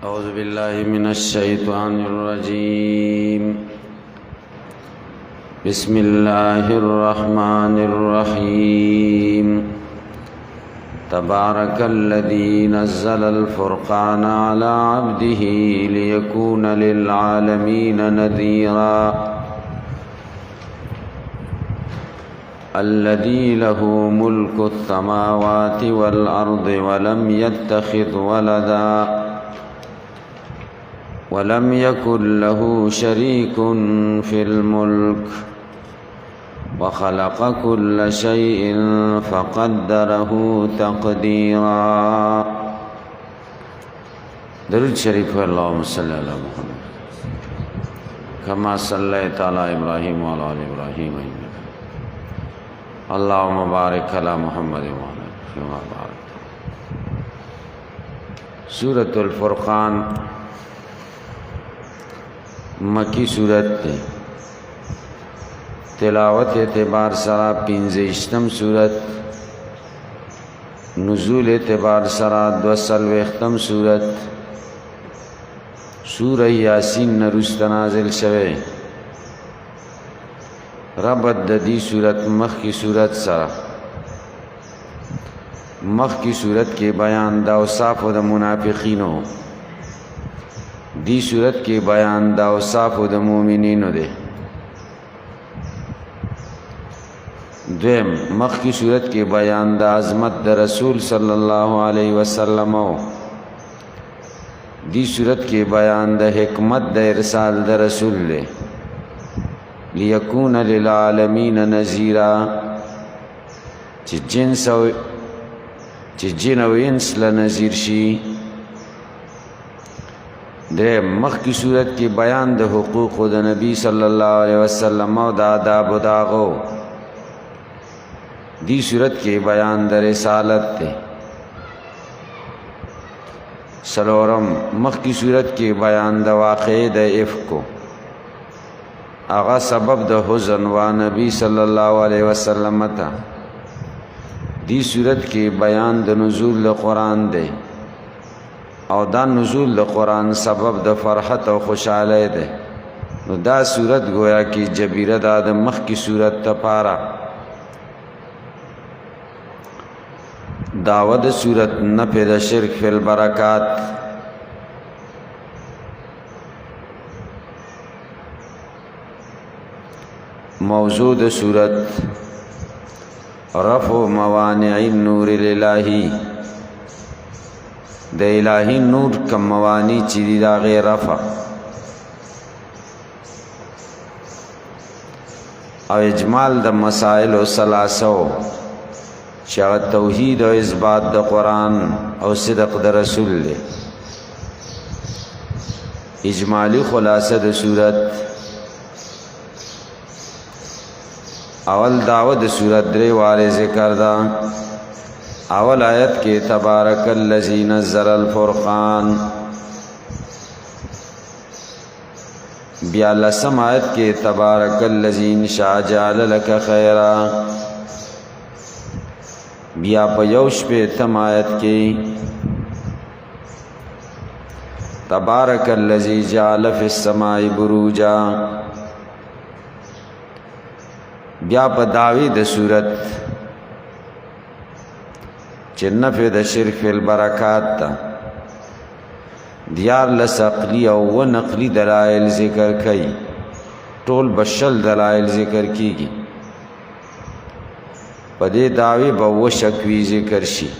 أعوذ بالله من الشيطان الرجيم. بسم الله الرحمن الرحيم. تبارك الذي نزل الفرقان على عبده ليكون للعالمين نذيرا. الذي له ملك السماوات والأرض ولم يتخذ ولدا ولم يكن له شريك في الملك وخلق كل شيء فقدره تقديرا. درود شريف. اللهم صل على محمد كما صليت على إبراهيم وعلى آل إبراهيم اللهم بارك على محمد وعلى كما باركت. سورة الفرقان مکی صورت تے تلاوت اعتبار سرا 15م صورت، نزول اعتبار سرا 240م صورت. سورہ یاسین نرست نازل شوه. ربط د دی صورت مخ کی صورت سرا. مخ کی صورت کے بیان دا اوصاف د منافقینو، دی صورت کے بیان دا اوصاف د مومنینو دے. دویم مخ کی صورت کے بیان دا عظمت دا رسول صلی اللہ علیہ وسلم. دی صورت کے بیان دا حکمت دا ارسال دا رسول دے. لیکون للعالمین نذیرا، چی جن و انس لنذیر شی. دے مخ کی صورت کی بیان دا حقوق دا نبی صلی اللہ علیہ وسلم و دا آداب و داغو. دی صورت کی بیان دا رسالت دے. سلورم مخ کی صورت کی بیان دا واقع دا افکو، آغا سبب دا حزن و نبی صلی اللہ علیہ وسلم تا. دی صورت کی بیان دا نزول دا قرآن دے، او دا نزول دا قرآن سبب دا فرحت و خوشحالی دے. نو دا صورت گویا کی جبیرہ دا دا مخ کی صورت تا پارا. دعوت صورت نفی دا شرک فی البرکات. موضوع دا صورت رفع موانع النور الالہی. دا الہی نور کم موانی چی دی دا غیر رفع او اجمال دا مسائل و سلاسو چاہ توحید و اثبات دا قرآن او صدق دا رسول لے. اجمالی خلاصہ دا صورت. اول دعوت دا صورت درے وارے ذکر دا. اول آیت کے تبارک الذی نزل الفرقان. بیا لسم آیت کے تبارک الذی انشاء جعل لک خیرا. بیا پا یوش پہ تم آیت کے تبارک الذی جعل فی السماء بروجا. بیا پا دعوی دا صورت چه نفی دا شرک فی البرکات تا. دیار لس عقلی او و نقلی دلائل ذکر کئی. طول بشل دلائل ذکر کی گی. پا دے دعوی با و شکوی ذکر شی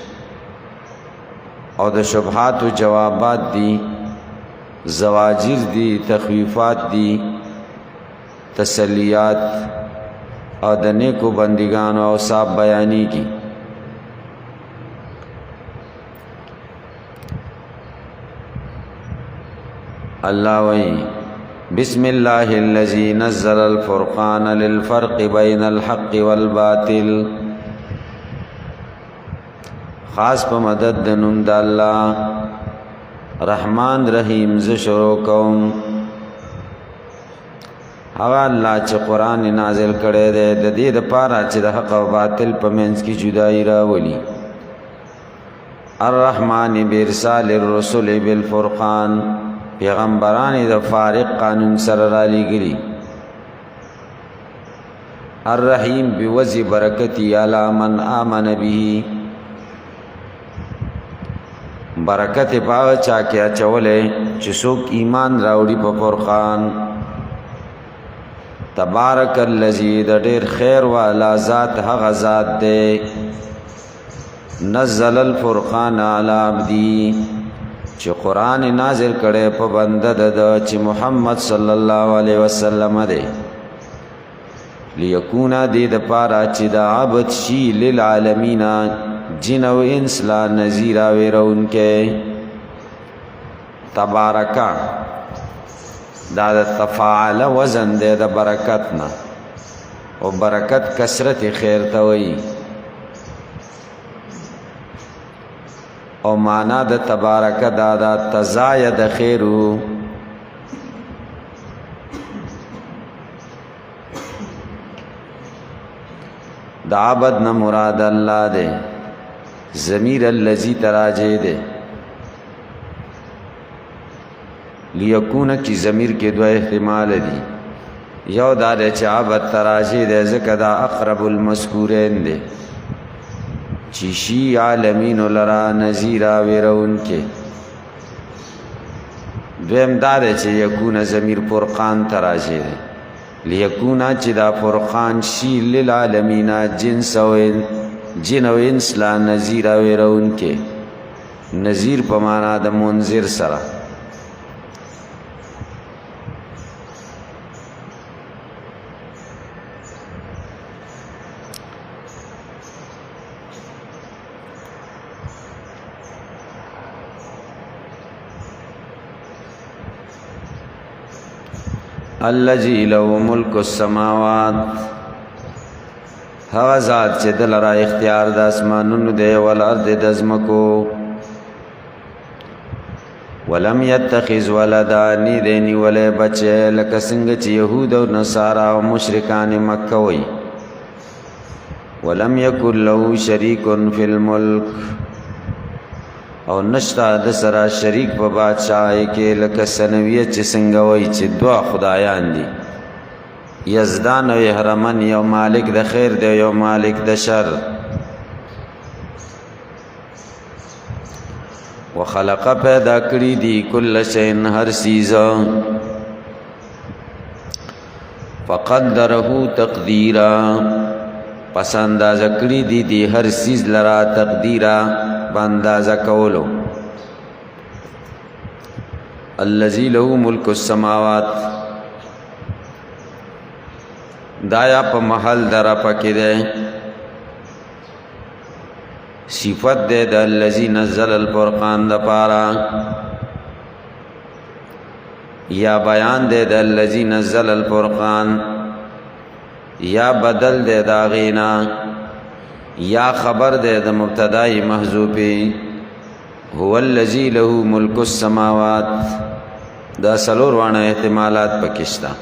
او دا شبہات و جوابات دی، زواجر دی، تخویفات دی، تسلیات او دا نیکو بندگان و اوصاف بیانی کی. اللہ وی بسم اللہ الذی نزل الفرقان للفرق بین الحق والباطل. خاص پا مدد دنم دا اللہ رحمان رحیم ز شروع کوم. هغه الله چې قرآن نازل کړی دی د دې دپاره چې د حق او باطل په منځ کې جدایي راولي. الرحمن بارسال الرسل بالفرقان پیغمبران د فارق قانون سره را لېږلي الرحیم بوزي برکتی علی من آمن به برکت پاو چا کې اچولې چې څوک ایمان راوړي په فرقان تبارک الذی د ډېر خیر والا ذات هغه ذات دی نزل الفرقان علی عبدی چې قرآن نازل کړي په بنده د چې محمد صلی الله علیه وسلم دی لیکونا دی د پاره چې د عبد شي للعالمین جن او انس لا نذیر ويرون کې تبارکا دا د تفاعل وزن دی د برکت نه او برکت کثرت خیر ته وایي او معنا د تبارک دا تزاید خیرو دا عبد نه مراد الله دے ضمیر الذی تراجے دے لیکون کی ضمیر کے دو احتمال دی یو دا دے چې عبد تراجے دے ځکه دا اقرب المذکورین دے چیشی عالمین لرا نذیرا ویرون کے دویم دا دے چې یکون ضمیر فرقان تراجے دے لیکونا چې دا فرقان شی للعالمین جن او انس لا نذیر ویرون کې نذیر په معنا د منذر سره الذي له ملك السماوات هغه ذات چې د لرا اختیار د اسمانونو دی ول ارض د ازمکو ولم يتخذ ولدا نی دینی ولې بچه لکه څنګه چې يهود او نصارا او مشرکان مکه وي ولم يكن له شريك في الملك او نشتا د سره شریک په بادشاہي کې لکه سنویه چې څنګه وای چې دوا خدایان دي یزدان او احرمن یو مالک د خیر دی یو مالک د شر وخلق پیدا کړی دی کل شین هر چیز فقدره تقدیرا پس اندازه کړی دی هر چیز لرا تقدیرا باندازه کولو الذی له ملک السماوات دایا په محل در پکې ده صفت ده د الذی نزل الفرقان د پارا یا بیان ده د الذی نزل الفرقان یا بدل ده داغینا یا خبر ده د مبتدای محذوفی هو الذی له ملک السماوات دا سلور وانه احتمالات پکشتا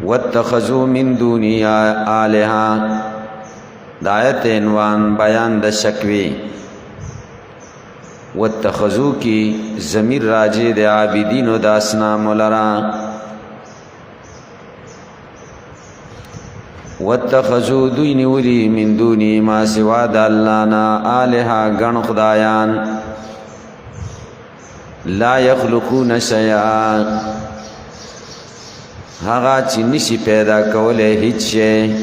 واتخذوا من دونی آلہا دایت عنوان بیان د شکوی واتخذوا کی ضمیر راجع د عابدین و د اصنام لرا واتخذوا دوی ولی من دونی ما سوا د الله نا الها غن خدایان لا یخلقون شیئا هغه چې نشي پیدا کوله هیڅ شی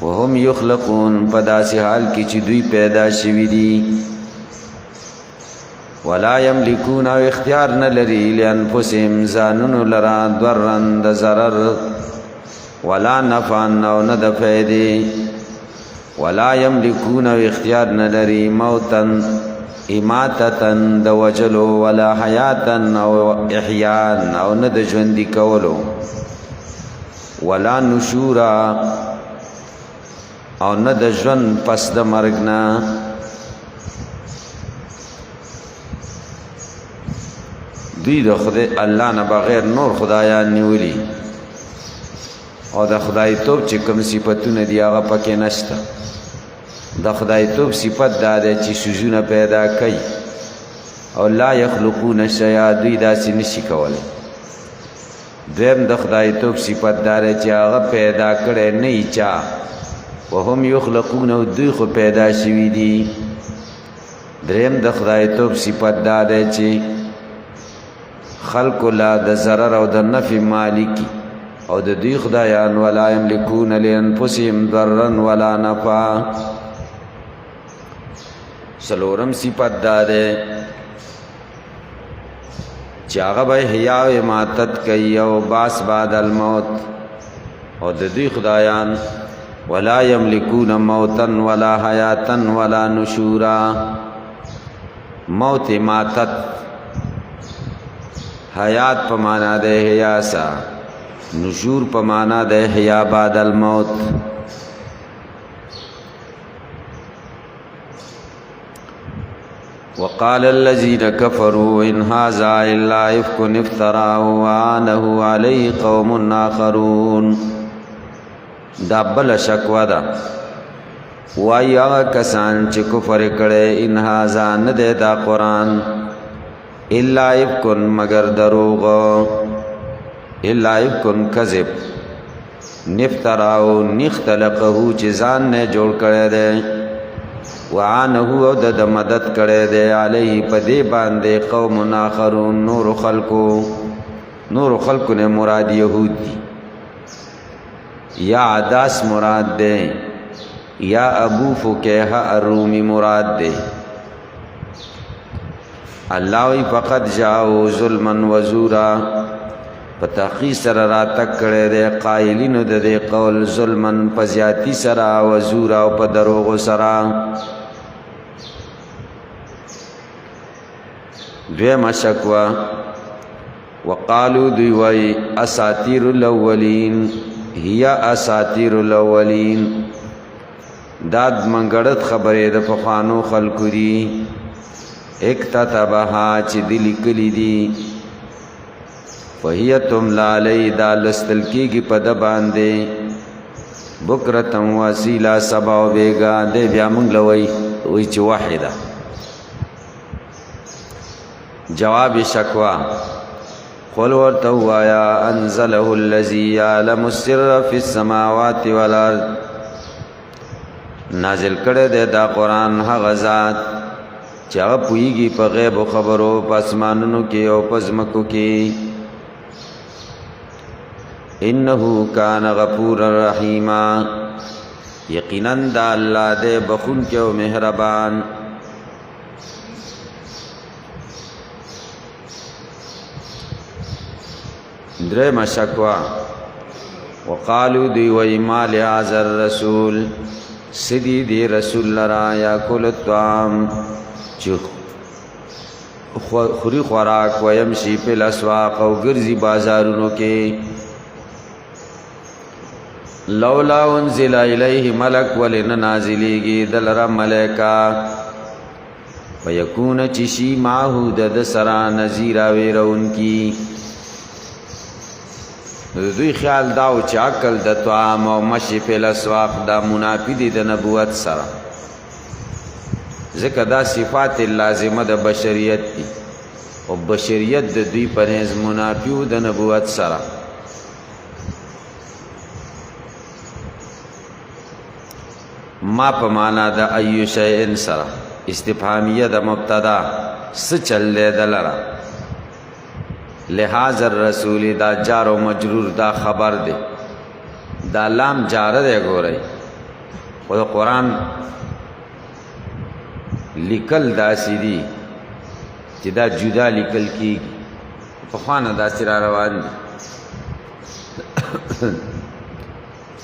وهم یخلقون په داسې حال کې چې دوی پیدا شوي دي ولا یملکون او اختیار نه لري لانفسهم ځانونو لرا ضررن د ضرر ولا نفعا او نه د فائدې ولا یملکون او اختیار نه لري موتا اماتتا د وجلو ولا حیاتا او احیاء او نه د ژوندي کولو ولا نشورا او نه د ژوند پس د مرګ نه دوی د خدای الله نه بغیر نور خدایان نیولي او د خدای توب چې کوم صفاتونه دی هغه پکې نشته د خدای توب صفت دا دی چې سوزونه پیدا کوي او لا یخلقون شیئا دوی داسې نشي کولی دویم د خدای توب صفت دا دی چې هغه پیدا کړی نه یي چا وهم یخلقون او دوی خو پیدا شوي دي دریم د خدای توب صفت دا دی چې خلق لا د ضرر او د نفع مالکی او د دوی خدایان ولا یملکون لانفسهم ضرا ولا نفعا څلورم صفت دا دی چې هغه به حیا او اماتت کوي او باس بعد الموت او د دوی خدایان ولا یملکون موتا ولا حیاتا ولا نشورا موت اماتت حیات په معنا د حیا سا نشور په معنا د حیا بعد الموت وقال الذين كفروا إن هذا إلا إفك افتراه وآنه عليه قوم آخرون دا بل شکوا دا وای هغه کسان چې کفر کړي ان هذا نه دی دا قرآن الا افکن مگر دروغ الا افکن کذب نفتراو نختلقه چې ځان نه جوړ کړی دی وعانه او د مدد کړی دی علیه په دې باندې قوم آخرون نور خلقو نه مراد یهود دي یا عداس مراد دے یا ابو فکیہ الرومی مراد دے اللہ وی فقط جاؤ ظلما وزورا پتاقی سر را تک کرے دے قائلین دے قول ظلما پزیاتی سرا وزورا و پدروغ سرا دویم شکوا وقالو دوی اساطیر الاولین هي اساطیر الاولین داد منګړت خبرې د پخوانو خلکو دي اکتتبها چې د لیکلي دي فهي تملا علی دا لستل کېږي په د باندې بکرتم وسیله سبا او بیګا دی بیا موږ لوی وی چې واحده جواب شکوا قل ورتوایا انزله الذي يعلم السر في السماوات والارض نازل کړه د دا قران هغه ذات چې هغه پويږي په غیب او خبرو په اسمانونو کې او په ځمکو کې انه کان غفور رحیم یقینا د الله دې بخون کې او مهربان درې مشکوا وقالو دی وای مال هذا الرسول سدی دی رسول لرا یا کل الطعام چې خوري خوراک ويمشي په الاسواق او ګرځي بازارونو کې لولا انزل الیه ملک ولن نازلیږي دلرا ملائکه ويكون چشی ماهو د سرا نذیر ويرون کی دوی خیال داو چې عقل د طعام او مشي په الاسواق دا منافی دي د نبوت سره ځکه دا صفات لازمه د بشریت دي او بشریت د دوی پرهیز منافی د نبوت سره ما په معنا د ایو شیء سره استفهامیه د مبتدا څه چل دلرا لہذا الرسول دا جار و مجرور دا خبر دے دا لام جار دے گو رہی خود قرآن لکل دا سیدی چی دا جدا لکل کی پخوانا دا سرا روان دی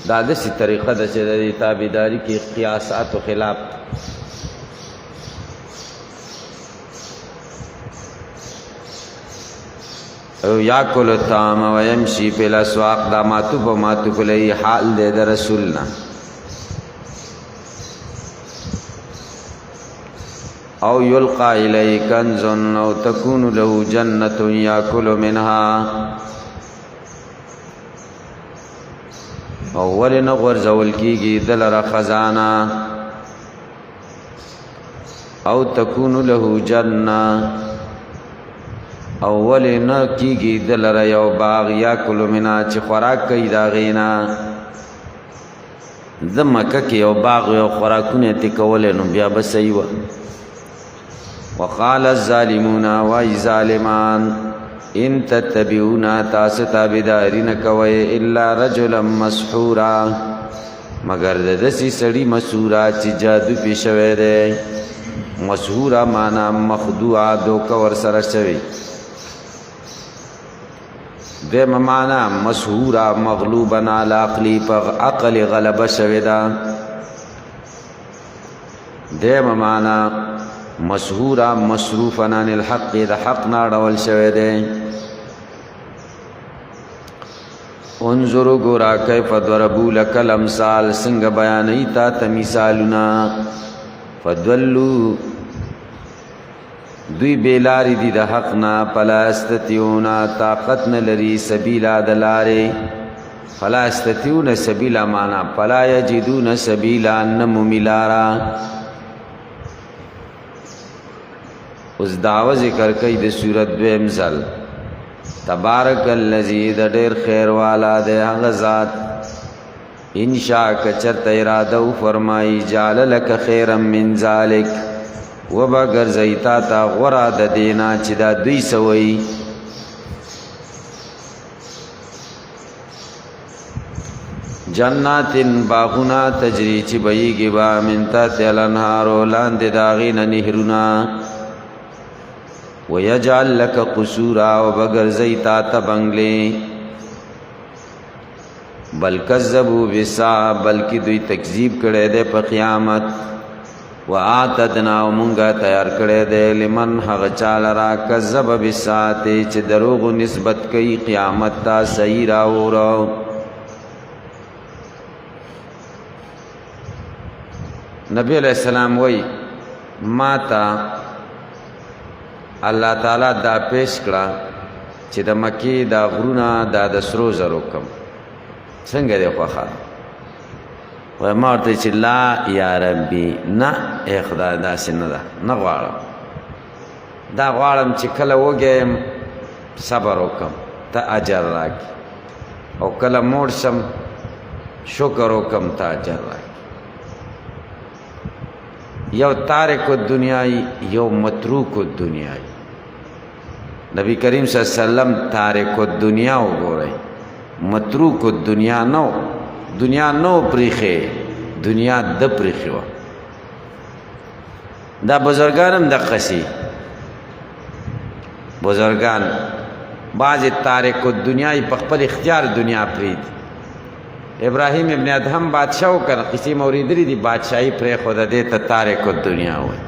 دا دسی طریقہ دا چی دا دی تابداری کی قیاسات و خلاف او یاکل الطعام و یمشی فی الاسواق دا معطوف و معطوف علیہ حال دے دا رسولنا او یلقا الی کنز او تکون له جنت یاکل منها او ولن غرزول کیږي دلر خزانه او تکون له جنہ اول نه کیږي دلره یو باغ یا کلو منا چې خوراک کوي دا غینا د مکه کې یو باغ یو خوراکونه تی کولې نو بیا به صحیح و وقال الظالمون وای ظالمان ان تتبعون تاسو تابعدارین کوي الا رجلا مسحورا مگر د دسی سړی مسحورا چې جادو پیښوي دی مسحورا معنا مخدوعا دوک ور سره شوی دیم معنا مسحورا مغلوبا علی عقلی پر عقل غلبه شوی دا دیم معنا مسحورا مصروفا عن الحق د حق ناړول شوی دی انظروا ګورا کیف ضربوا لك الامثال څنګه بیانې تا ته مثالونه فضلوا دوی بیلاری دی د حق نا فلا استطيعون طاقت نه لري سبیلا دلاره فلا استطيعون سبیلا معنا فلا یجدون سبیلا نمملارا اوس داوا ذکر کوي د سورۃ دویم ځل تبارک الذی د ډیر خیر والا د هغه ذات انشاء کچرت اراده فرمای جعل لك خيرا من ذلك وبگر زیتا تا غرا د دینا چې دا دوی سوی جنات باغنا تجری چې بیږي با من تحت الانهار لاندې داغین نهرنا ويجعل لك قصورا وبگر زیتا تا بنگلې بل کذبوا بالساعه بلکې دوی تکذیب کړي ده په قیامت وآتدنا ومونگا تیار کړي ده لمن هغه چاله را کذب بالساعه چې دروغ نسبت کوي قیامت تا صحیح راوړو نبی علیہ السلام وای ماتا الله تعالی دا پیش کړه چې د مکی دا غرونه دا د سرو زرو کم څنګه دی خوخه و ما ورته چې لا یا ربي نه خدای داسې نه ده نه غواړم دا غواړم چې کله وګیم صبر وکم ته اجر راکړي او کله موړ شم شکر وکم ته اجر راکړي یو تارک الدنیای یو متروک الدنیای نبی کریم صلی اللہ علیہ وسلم تارک الدنیا وګورئ متروک الدنیا نو دنیا نو پریخه دنیا د پریخه و دا بزرگانم د قصی بزرگان بعض تارک الدنیا په خپل اختیار دنیا پرید ابراهیم ابن ادهم بادشاہ وکړ قصې موریدری دی بادشاہي پر خود دې ته تارک الدنیا وای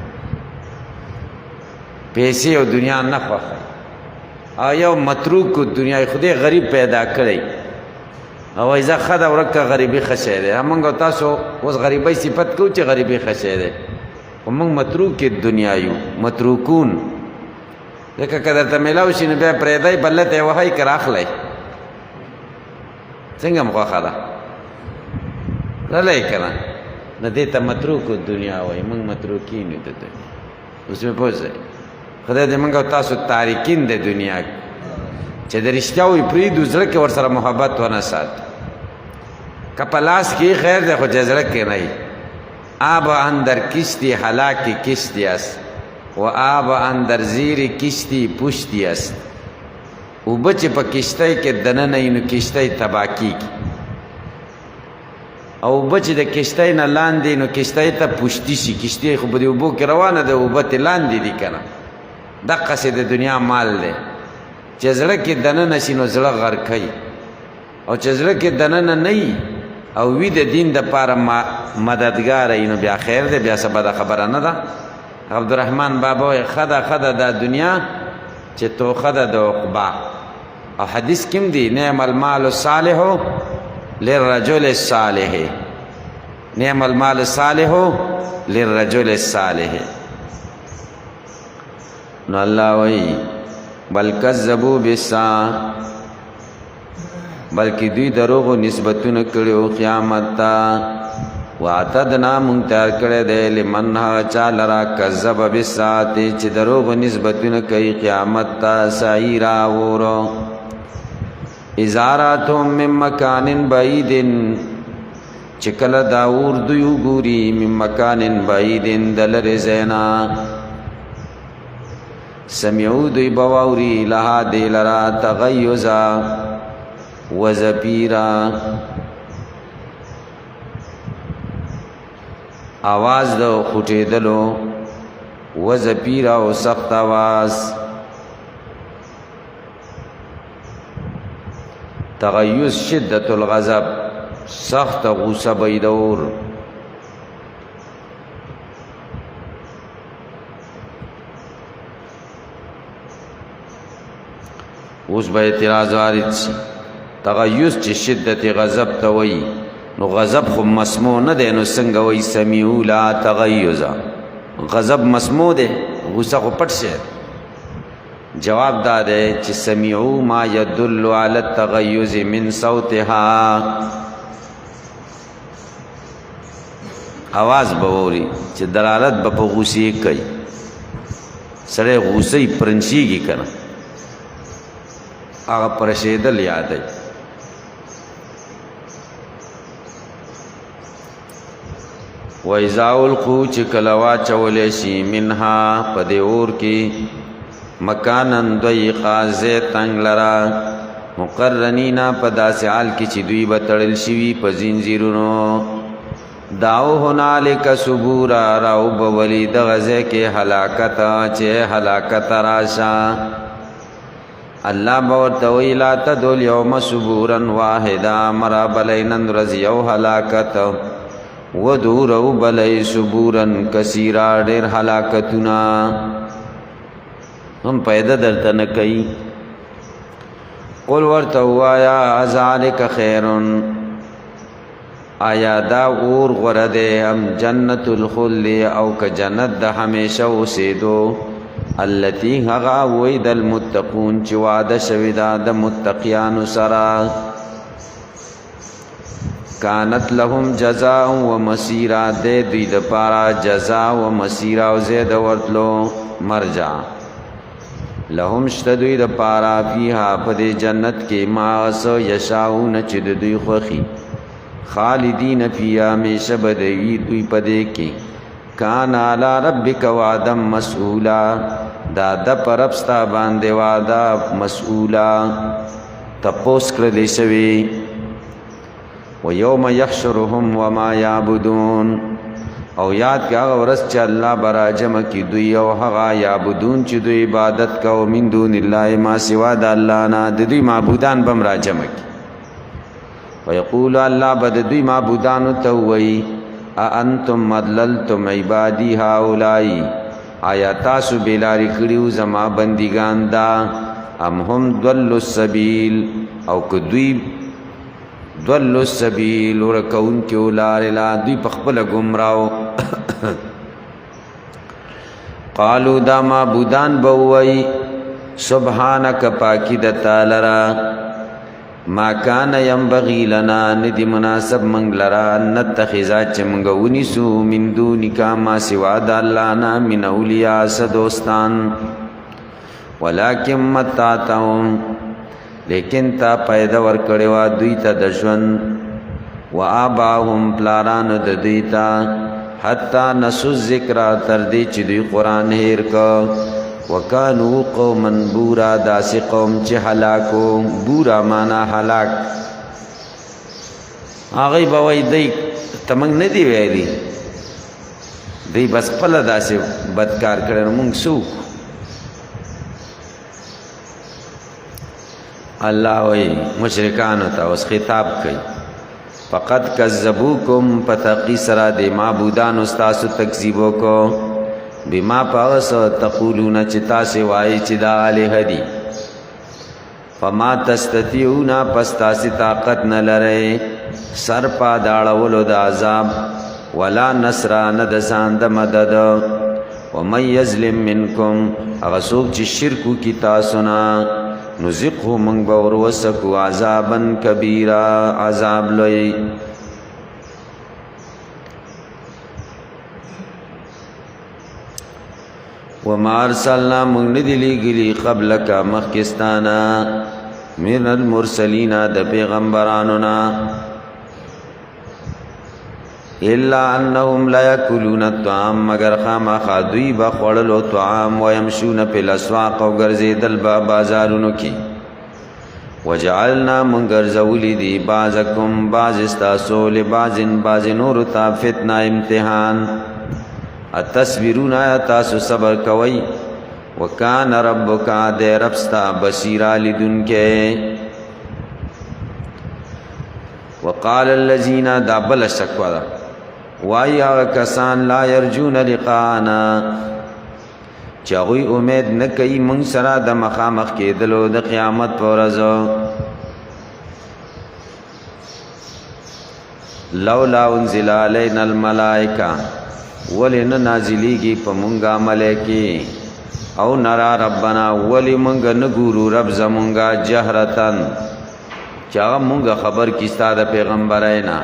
پیسې او دنیا نه خوښه او یو متروک الدنیا خدای غریب پیدا کړی او ایزا خدا ورکه غریبی خشه ده همونگو تاسو اوس غریبی صفت کو چې غریبی خشه ده همونگ متروک دنیا یو متروکون لکه کدر تا ملاو شي نو بیا پریدای بلته وحی کر اخلی څنګه مخه ده لای کنه نه دې ته متروک دنیا وای موږ متروکین دي ته اوس په پوزه خدای دې موږ تاسو تاریکین د دنیا چې د رښتیاوي پریدو زړه کې ور سره محبت ونه سات کپلاس کې خیر ده خو جزړه کې نه آب اندر کشتی هلاکی کشتی است و آب اندر زیر کشتی پشتی است او بچ په کشتی کې دنه نه نو کشتی تباکی او بچ د کشتی نه لاندې نو کشتی ته پشتی شي کشتی خو به وبو کې روانه ده او بت لاندې دي کنه دغه څه د دنیا مال له چې زړه کې دنه نشي نو زړه غر کوي او چې زړه کې دنه نه او وی د دین د پاره مددگار اینو بیا خیر ده بیا سبا د خبره نه ده عبدالرحمن بابا خدا د دنیا چې تو خدا د عقبا او حدیث کیم دی نعم المال الصالح للرجل الصالح نعم المال الصالح للرجل الصالح نو الله وی بل کذبوا بالساعه بلکې دوی دروغ نسبتونه کړو قیامت ته واعتدنا مونږ تیار کړی دی لمن هغه چا لرا کذب بالساعة چې دروغ نسبتونه کوي قیامت ته سعیرا اور اذا راتهم من مکان بعید چې کله دا اور دوی وګوري من مکان بعید د لرې ځاینا سمعو دوی بواوري لها دی لرا تغیزا وزپیرا آواز د خوټېدلو وزپیرا او سخت آواز تغیز شدت الغضب سخت غصه بیدور اوس به اعتراض وارد شي تغیز چې شدت غضب ته وایي نو غضب خو مسموع نه دی نو څنګه وایي سمیعو لا تغیزا غضب مسموع دی غصه خو پټ شي جواب دا دی چې سمیعو ما یدل علی التغیز من صوتها آواز بووري چې دلالت به په غصې کوي سړی غصې پرنشيږي کنه هغه پرشیدل یاد دی وَإِذَا أُلْقُوا چې کله واچولی شي منها په دې اور کې مکانن ضیقا ځای تنګ لرا مقرنینا په داسې حال کې چې دوی به تړل شوي په زنځیرونو داو هنالک صبورا راو بولی دغه ځای کې هلاکت چې هلاکت راشه الله به ورته وایي لا تدعوا اليوم صبورا واحدا مرا بلی نن ورځ یو هلاکت ودورو بلی صبورا کثیرا ډېر هلاکتونه هم پیدا درته نه کوي قل ورته ووایه ذلک خیر آیا دا اور غوره دی ام جنت الخلد او که جنت د همیشه اوسېدو التي هغه وعد المتقون چې وعده شوې ده د متقیانو سره کانت لهم جزاء و مسیرا د دوی دپاره جزا و مسیرا او ځای د ورتلو مرجع لهم شته دوی دپاره فیها په دې جنت کې ما څه یشاؤونه چې د دوی خوښي خالدین فیها همیشه به دوی په دې کې کان علی ربک وعدا مسئولا دا د پر رب ستا باندې وعده مسئولا تپوس کړلی شوي ویوم یحشرهم وما یعبدون او یاد کې هغه ورځ چې الله به راجمع کړي دوی او هغه یعبدون چې دوی عبادت کوي من دون الله ما سوا د الله نه د دوی معبودان به هم راجمع کړي ویقول الله به د دوی معبودانو ته ووایي اانتم مدللتم عبادی هؤلائی آیا تاسو بیلاری کړیو زما بندگان دا ام هم ضلوا السبیل او که دوی ضلوا السبیل ورکون کې ولار لا دوی په خپل گمراو قالو دا معبودان بووی سبحانک پاکی د تعالی را ما کان ینبغی لنا ندی مناسب منگ لرا نتخذا چه منگا ونسو من دونکا ما سوا دا اللہ نا من اولیاء سدوستان ولیکن متاتاهم لیکن تا پیدا ورکڑوا دوی تا دشون و آباهم پلاران د دوی تا حتی نسو ذکر تردی چی دوی قرآن هیر کا وکانو قوما بورا داسی قوم چه حلاکو بورا مانا حلاک آغای باوی دی تمنگ ندی ویلی دی بس پلا داسی بدکار کرن مونگ سو اللہ وی مشرکانو تا اس خطاب کئی فقد کذبوکم پتقی سرا دی معبودان استاسو تکذیبو کو بما پاس تقولون چتا سوای چې دا الہ دی فما تستطيعون پس تاسو طاقت نه لرئ سر پا داړولو د عذاب ولا نصر نه د ځان د مدد ومن یظلم منکم هغه څوک چې شرک کی تاسو نه نذقه من بور وسکو عذابا کبیرا عذاب لوی وما ارسلنا من ندلی گلی قبلک مخکستانا من المرسلین د پیغمبرانونا الا انهم لا ياكلون الطعام مگر خامخا دوی به خوړلو طعام ويمشون في الاسواق او ګرځیدل با بازارونو کې وجعلنا من ګرځولي دي بعضکم بعض استاسو لبعض نور تا فتنه امتحان اتصبرون تاسو صبر کوي وکان ربک د ربستا بصیرا لدنکه وقال الذين دابل شکوا وایا کسان لا يرجون لقانا چاوی امید نکئی من سرا د مخامخ کېدلو د قیامت پر ورځ لولا انزل علينا الملائکه ولن نازلیږي په مونږه ملائکی او نرا ربنا ولی مونږ نګورو رب زمونږه جهرتن چا مونږه خبر کی ستاد پیغمبراینا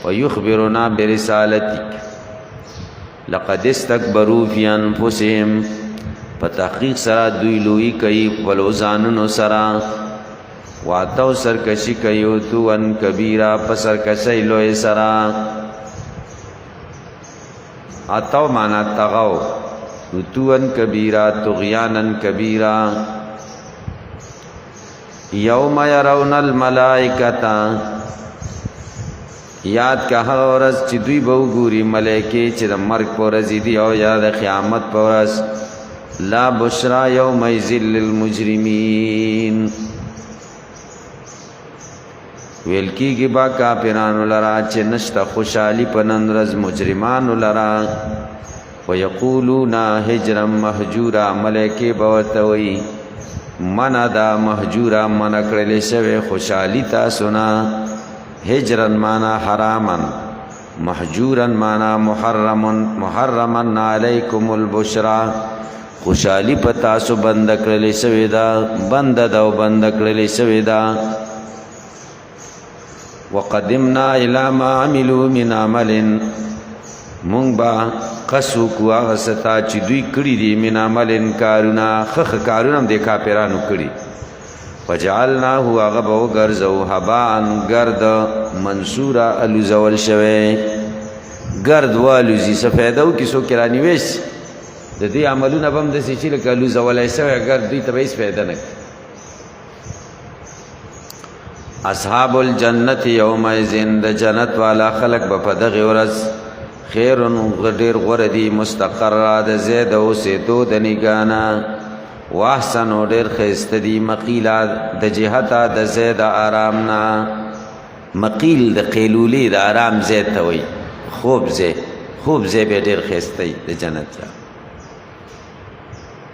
ويخبرنا برسالتك لقد استكبروا في انفسهم فتحقیق سرا دوی لوی کوي ولوزانونو سرا واتو سرکشی کوي تو ان کبیره پسرکشی لوی سرا اتو معنا تغو تو ان کبیره طغیانا کبیره یوم يرون الملائکه یاد کا ورځ چې دوی به وګوري ملائکه چې د مرګ پر ورځ دي او یا د قیامت پر ورځ لا بشرا یوم یذل للمجرمین ویل کیږي با کافرانو لرا چې نشته خوشحالي په نن ورځ مجرمانو لرا ويقولون هجرا مهجورا ملائکه به ورته وي منا دا مهجورا من کړل شوی خوشحالي تاسو نه هجرا مانا حراما محجورا مانا محرما علیکم البشرا خوشحالی پتاسو بند کړل شوی دا بند کړل شوی دا وقدمنا الى ما عملوا من عمل مونږ با قصو کو هغه ستا چې دوی کړی دي من عمل کارونه خخ کارونه د کافرانو کړی وجعلناه غبو غرزو حبان گرد منصورا الوزول شوه گرد والوزی سفیدو کسو کرانی ویس د دې عملونه بم د سچې لکه الوزول شوه گرد دوی ته هیڅ فائدہ نه اصحاب الجنت یومئذ د جنت والا خلق په دغه ورځ خیر غدیر غردی مستقر د زید او سیدو د نگانا واحسن ډیر خسته دی مقیلا د جهتا د زید آرامنا مقیل د قیلولی د آرام زید ته وي خوب زی به ډیر خسته د جنت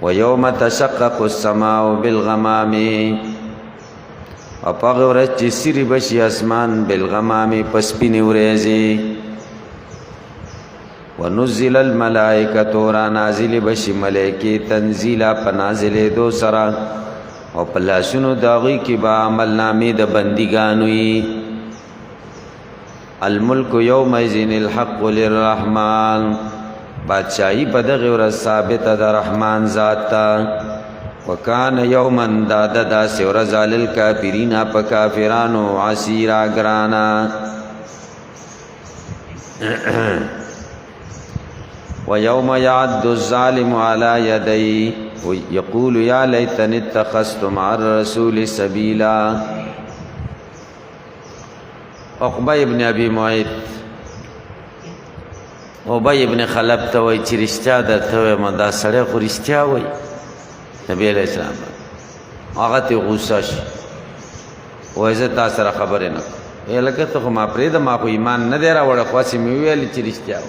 و یوم تشقق السماء بالغمام او پاغه ورځ چې سری بشي اسمان بالغمام پسپینی ورځي ونزل الملائکه را نازل بشي ملائکه تنزیلا پنازل دو سرا او پلاسونو داغي کی با عمل نامې د بندګانوي الملک یومئذ الحق للرحمن بادشاہی په دغه ورځ ثابت د رحمان ذات وکانه یوما دادا سورز للکافرین په کافرانو عسیرا گرانا ويوم يعد الظالم على يديه يقول يا ليتني اتخذت مع الرسول سبيلا عقبہ ابن ابي معيط ابي ابن خلف ته وای چې رښتیا درته ما دا سړی خو رښتیا وای نبی علیہ السلام هغه ته غوسه شي وای زه تاسو سره خبرې نه کوم لکه ته ما پرې د ما خو ایمان نه دی راوړ خو سي مې ویل چې رښتیا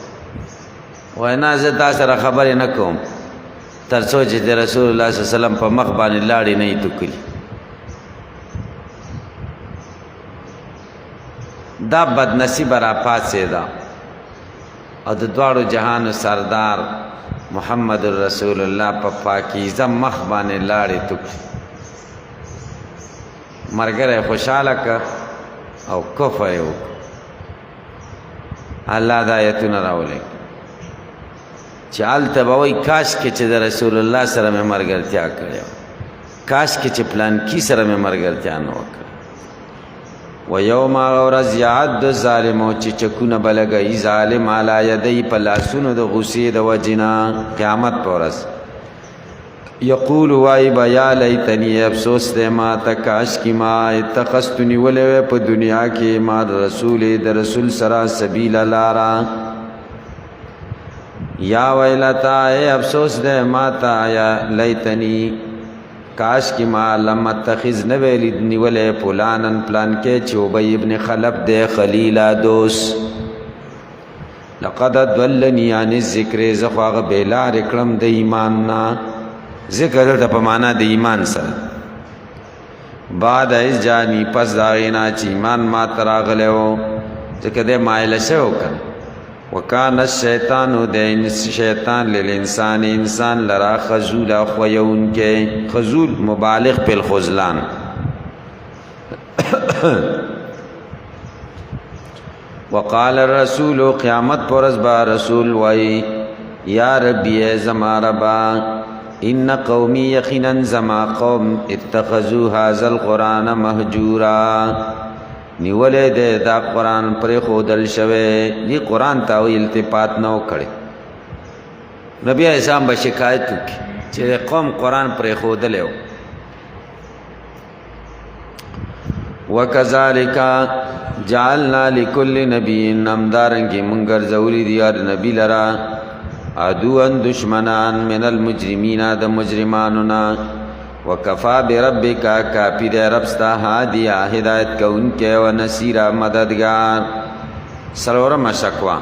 وای نه زه تاسو سره خبرې نه کوم تر څو چې رسول الله صلی الله علیه وسلم په مخ باندې لاړې نه ټوکلي دا بد نصیب را پاتې دا او د دواړو جهان سردار محمد رسول الله په پاکیزه مخ باندې لاړې ټوکلي مرګره خوشاله ک او کفر یو الله د آیتونه راولې چې هلته به وایي کاش کې چې د رسول الله سره مې ملګرتیا کړې وه، کاش کې چې پلانکي سره مې ملګرتیا نه وکړه. و یوم هغه ورځ یعد ظالمو چې چکونه به لګوي ظالم علی یدی په لاسونو د غصې د وجې نه، قیامت په ورځ یقول وای با یا لیتنی افسوس دی ما ته کاش کی ما اتخذت نیولی وی په دنیا کې ما د رسول سره سبیل لارا. یا ویلتا اے افسوس دی ما ته یا لیتنی کاش کی ما لم اتخذ نویلی نیولی پلانن پلان کې چې ابی ابن خلف دی خلیلا دوست. لقد ضلنی عن الذکر زخواغ بیلار اکرم د ایمان نا، ذکر دلته په معنا د ایمان سره. بعد از جانی پس داغینا چې ایمان ما تراغلی و ځکه دی مایله شوی و که. وکان الشیطانو د شیطان للانسان انسان لرا خذولا خویونکې، خذول مبالغ په الخذلان. وقال الرسول قیامت پر ورځ به رسول وای یا ربی زما ربا ان قومی یقینا زما قوم اتخذوا هذا القرآن مهجورا، نیولې دې دا قرآن پرې ښودل شوی، دې قرآن ته التفات نه وکړي. نبی علیہ السلام به شکایت وکړي چې قوم قرآن پرې ښودلی و. وکذالک جعلنا لكل نبی همدارنګې مونږ ګرځولي دي هر نبي لرا عدوان دشمنان من المجرمین د مجرمانونا. وکفا بربک کافی دے رب ستا هادیا ہدایت کونکے و نصیرا مددگار. سلورم شکوا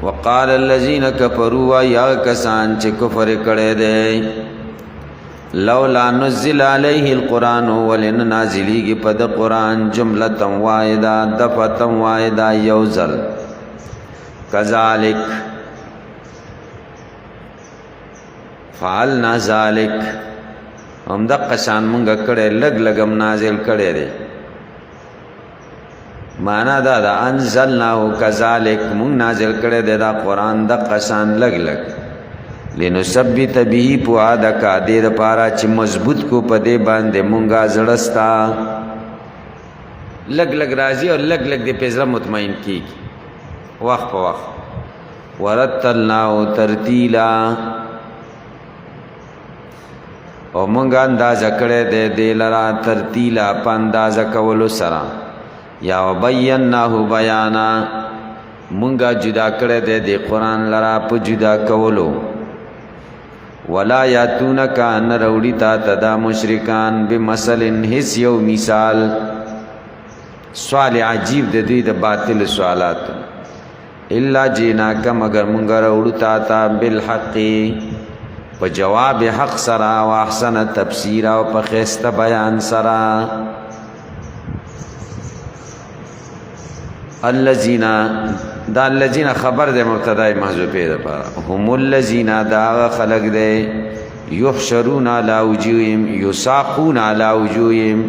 وقال الذین کفروا یا کسان چې کفر کړي دي لولا نزل علیه القرآن ولن نازلیږي په د قرآن جملة واحده دفعة واحده یوزل. کذالک فعلنا ذالک هم دقه شان مونږ کړی لږ لږم نازل کړی دی. معنا دا ده انزلناه کذالک مونږ نازل کړی دی دا قرآن دقه شان لږ لږ لنثبت به فؤادک دې دپاره چې مضبوط کو په دې باندې مونږه زړه ستا. لږ لږ راځي او لږ لږ دې په زړه مطمئن کېږي وخت په وخت. ورتلناه ترتیلا او مونږه اندازه کړی دی دې لرا ترتیلا په اندازه کولو سره. یا وبیناه بیانا مونږه جدا کړی دی دې قرآن لرا په جدا کولو. ولا یاتونک ان روڑی تا تدا مشرکان بمثل هیڅ یو مثال. سوال عجیب د دوی د باطل سوالات. الا جیناک مگر مونږه روڑو تا تا بالحق په جواب حق سرا و احسن تفسیر او په خسته بیان سرا. الذین دا الذین خبر دے مبتدا محذوفه ده پاره هم الذین دا خلق دے یحشرون علی وجوههم یساقون علی وجوههم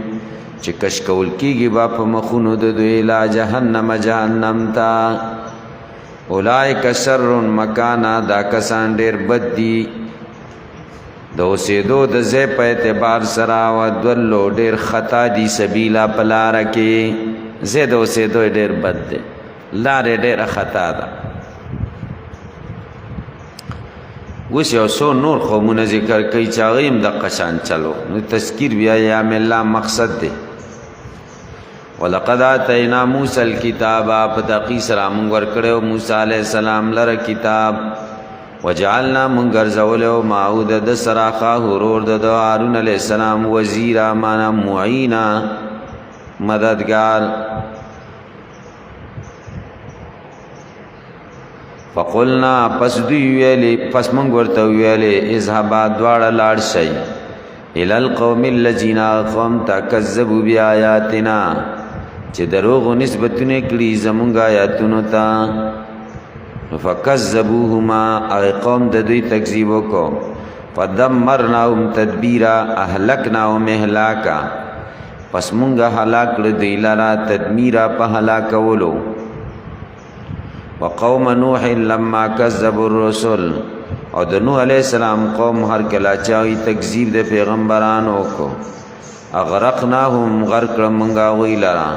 چې کش کول کیږي با په مخونو د دوی لا جهنم جهنم تا. اولئک شر مکانا دا کسان ډیر بد دي د اوسېدو د ځای په اعتبار سره و دلو ډېر خطا دي سبیلا په لاره کې. ځای د اوسېدو ډېر بد دی، لارې ډېره خطا ده. اوس یو څو نور قومونه ذکر کوي چې هغوی هم دقه شان چلو. نو تذکیر بیا یام الله مقصد دی. ولقد آتینا موسی الکتاب په تحقیق سره موږ ورکړی موسی علیه السلام لره کتاب. وجعلنا من غرزولو معود د سراخا ورور د هارون علیہ السلام وزیرا معنا معینا مددگار. فقلنا پس دوی ویلی پس منگ ورته ویلی اذهبا دواړه لاړ شئ الی القوم الذین قوم تکذبوا بیااتنا چې دروغ نسبتونه کړي زمونږ آیاتونو ته. فکذبوهما اغی قوم د دوی تکذیب وکړو. فدمرناهم تدبیرا اهلکناهم اهلاکا پس مونږه هلاک کړه دوی لرا تدمیرا په هلاکولو. وقوم نوح لما كذبوا الرسل او د نوح علیہ السلام قوم هر کله چاوی تکذیب د پیغمبرانو کو اغرقناهم غرق منغا ویلرا